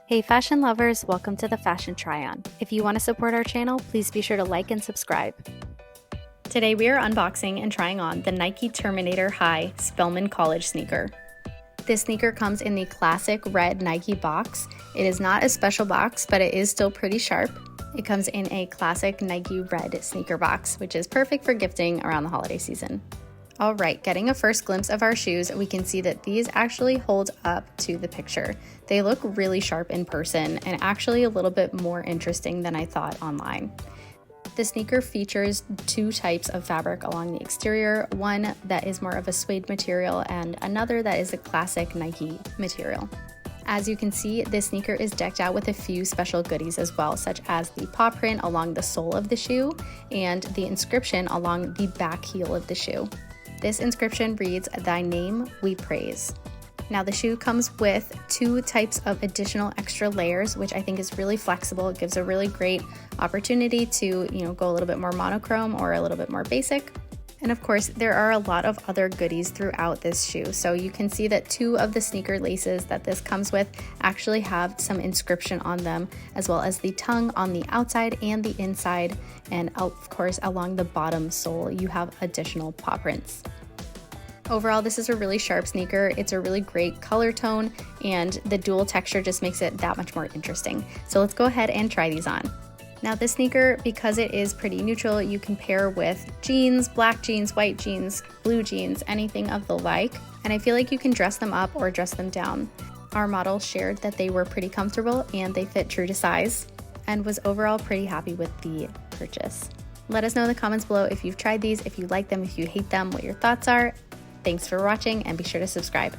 Hey fashion lovers, welcome to the Fashion Try-On. If you want to support our channel, please be sure to like and subscribe. Today we are unboxing and trying on the Nike Terminator High Spelman College sneaker. This sneaker comes in the classic red Nike box. It is not a special box, but it is still pretty sharp. It comes in a classic Nike red sneaker box, which is perfect for gifting around the holiday season. Alright, getting a first glimpse of our shoes, we can see that these actually hold up to the picture. They look really sharp in person and actually a little bit more interesting than I thought online. The sneaker features two types of fabric along the exterior, one that is more of a suede material and another that is a classic Nike material. As you can see, this sneaker is decked out with a few special goodies as well, such as the paw print along the sole of the shoe and the inscription along the back heel of the shoe. This inscription reads, "Thy name we praise." Now the shoe comes with two types of additional extra layers, which I think is really flexible. It gives a really great opportunity to, go a little bit more monochrome or a little bit more basic. And of course, there are a lot of other goodies throughout this shoe. So you can see that two of the sneaker laces that this comes with actually have some inscription on them, as well as the tongue on the outside and the inside. And of course, along the bottom sole, you have additional paw prints. Overall, this is a really sharp sneaker. It's a really great color tone, and the dual texture just makes it that much more interesting. So let's go ahead and try these on. Now this sneaker, because it is pretty neutral, you can pair with jeans, black jeans, white jeans, blue jeans, anything of the like. And I feel like you can dress them up or dress them down. Our model shared that they were pretty comfortable and they fit true to size, and was overall pretty happy with the purchase. Let us know in the comments below if you've tried these, if you like them, if you hate them, what your thoughts are. Thanks for watching, and be sure to subscribe.